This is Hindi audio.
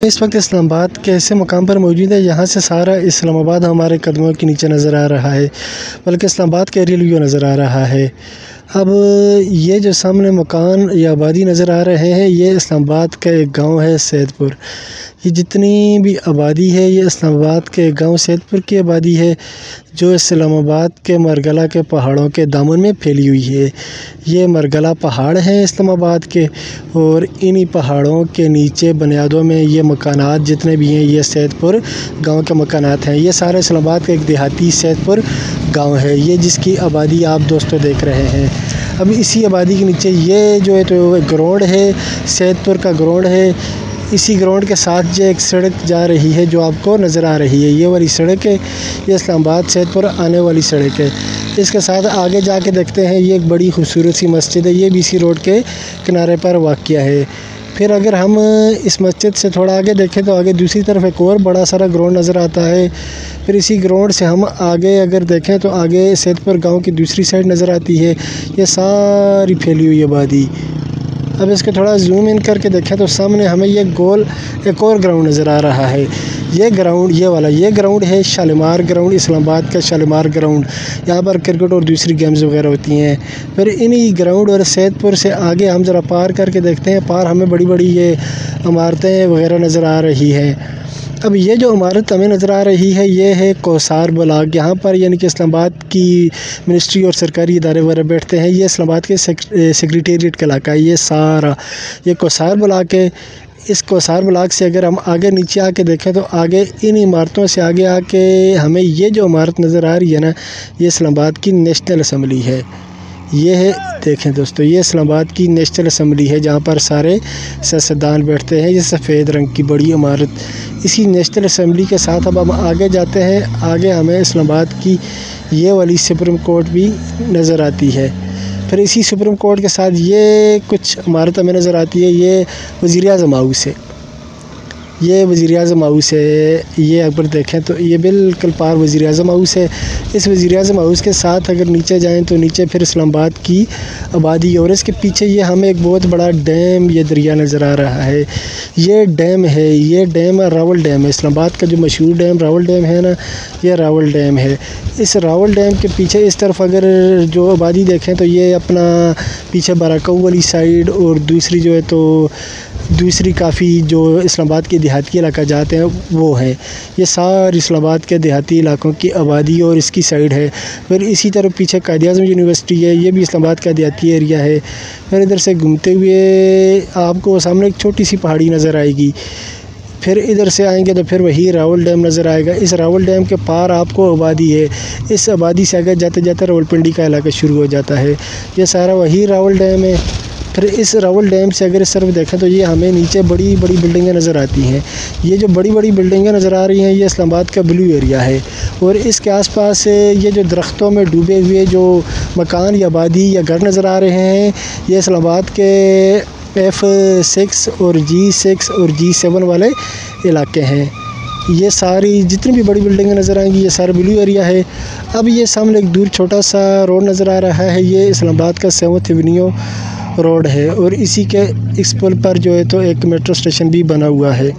इस वक्त इस्लामाबाद के ऐसे मुकाम पर मौजूद है, यहाँ से सारा इस्लामाबाद हमारे कदमों के नीचे नज़र आ रहा है, बल्कि इस्लामाबाद का एरियल व्यू नज़र आ रहा है। अब ये जो सामने मकान या आबादी नज़र आ रहे हैं, ये इस्लामाबाद का एक गांव है सैदपुर। ये जितनी भी आबादी है, ये इस्लामाबाद के गांव सैदपुर की आबादी है, जो इस्लामाबाद के मरगला के पहाड़ों के दामन में फैली हुई है। ये मरगला पहाड़ हैं इस्लामाबाद के, और इन्हीं पहाड़ों के नीचे बुनियादों में ये मकानात जितने भी हैं, ये सैदपुर गांव के मकानात हैं। ये सारा इस्लामाबाद का एक देहाती सैदपुर गांव है, ये जिसकी आबादी आप दोस्तों देख रहे हैं। अब इसी आबादी के नीचे ये जो है तो ग्राउंड है, सैदपुर का ग्राउंड है। इसी ग्राउंड के साथ जो एक सड़क जा रही है जो आपको नज़र आ रही है, ये वाली सड़क है, ये इस्लामाबाद सैदपुर आने वाली सड़क है। इसके साथ आगे जाके देखते हैं, ये एक बड़ी खूबसूरत सी मस्जिद है, ये भी इसी रोड के किनारे पर वाक़या है। फिर अगर हम इस मस्जिद से थोड़ा आगे देखें तो आगे दूसरी तरफ एक और बड़ा सारा ग्राउंड नज़र आता है। फिर इसी ग्राउंड से हम आगे अगर देखें तो आगे सैदपुर गांव की दूसरी साइड नज़र आती है, ये सारी फैली हुई आबादी। अब इसको थोड़ा जूम इन करके देखें तो सामने हमें ये गोल एक और ग्राउंड नज़र आ रहा है। ये ग्राउंड ये ग्राउंड है शालीमार ग्राउंड, इस्लामाबाद का शालीमार ग्राउंड। यहाँ पर क्रिकेट और दूसरी गेम्स वगैरह होती हैं। फिर इन्हीं ग्राउंड और सैदपुर से आगे हम ज़रा पार करके देखते हैं, पार हमें बड़ी बड़ी ये इमारतें वगैरह नज़र आ रही हैं। अब ये जो इमारत हमें नज़र आ रही है, ये है कौसार ब्लॉक। यहाँ पर यानी कि इस्लामाबाद की मिनिस्ट्री और सरकारी इदारे वगैरह बैठते हैं। ये इस्लामाबाद के सेक्रेटेरिएट का इलाका है, ये सारा ये कौसार ब्लॉक है। इस कौसार ब्लॉक से अगर हम आगे नीचे आके देखें तो आगे इन इमारतों से आगे आके हमें ये जो इमारत नज़र आ रही है ना, ये इस्लामाबाद की नेशनल असम्बली है। ये है, देखें दोस्तों, ये इस्लामाबाद की नेशनल असम्बली है, जहाँ पर सारे सियासतदान बैठते हैं। ये सफ़ेद रंग की बड़ी इमारत, इसी नेशनल असम्बली के साथ अब हम आगे जाते हैं। आगे हमें इस्लामाबाद की ये वाली सुप्रीम कोर्ट भी नज़र आती है। फिर इसी सुप्रीम कोर्ट के साथ ये कुछ इमारत हमें नज़र आती है। ये वज़ीर-ए-आज़म हाउस है, ये वज़ीर-ए-आज़म हाउस है। ये अगर देखें तो ये बिल्कुल पार वज़ीर-ए-आज़म हाउस है। इस वज़ीर-ए-आज़म हाउस के साथ अगर नीचे जाएं तो नीचे फिर इस्लामाबाद की आबादी, और इसके पीछे ये हमें एक बहुत बड़ा डैम, ये दरिया नज़र आ रहा है। ये डैम है, ये डैम रावल डैम है। इस्लामाबाद का जो मशहूर डैम रावल डैम है ना, ये रावल डैम है। इस रावल डैम के पीछे इस तरफ अगर जो आबादी देखें तो ये अपना पीछे बाराकाऊ वाली साइड, और दूसरी जो है तो दूसरी काफ़ी जो इस्लामाबाद के देहाती इलाका जाते हैं वो है। ये सारी इस्लामाबाद के देहाती इलाकों की आबादी और इसकी साइड है। फिर इसी तरफ पीछे कायद-ए-आज़म यूनिवर्सिटी है, ये भी इस्लामाबाद का देहाती एरिया है। फिर इधर से घूमते हुए आपको सामने एक छोटी सी पहाड़ी नज़र आएगी। फिर इधर से आएंगे तो फिर वही रावल डैम नज़र आएगा। इस रावल डैम के पार आपको आबादी है। इस आबादी से आगे जाते जाते रावलपिंडी का इलाका शुरू हो जाता है। ये सारा वही रावल डैम है। फिर इस रावल डैम से अगर इस तरफ देखें तो ये हमें नीचे बड़ी बड़ी बिल्डिंगें नज़र आती हैं। ये जो बड़ी बड़ी बिल्डिंगें नज़र आ रही हैं, ये इस्लामाबाद का ब्लू एरिया है। और इसके आसपास ये जो दरख्तों में डूबे हुए जो मकान या आबादी या घर नज़र आ रहे हैं, ये इस्लामाबाद के F6 और G6 और G7 वाले इलाके हैं। ये सारी जितनी भी बड़ी बिल्डिंगें नज़र आएंगी, ये सारा ब्लू एरिया है। अब ये सामने एक दूर छोटा सा रोड नज़र आ रहा है, ये इस्लामाबाद का 7th एवेन्यू रोड है, और इसी के इस पुल पर जो है तो एक मेट्रो स्टेशन भी बना हुआ है।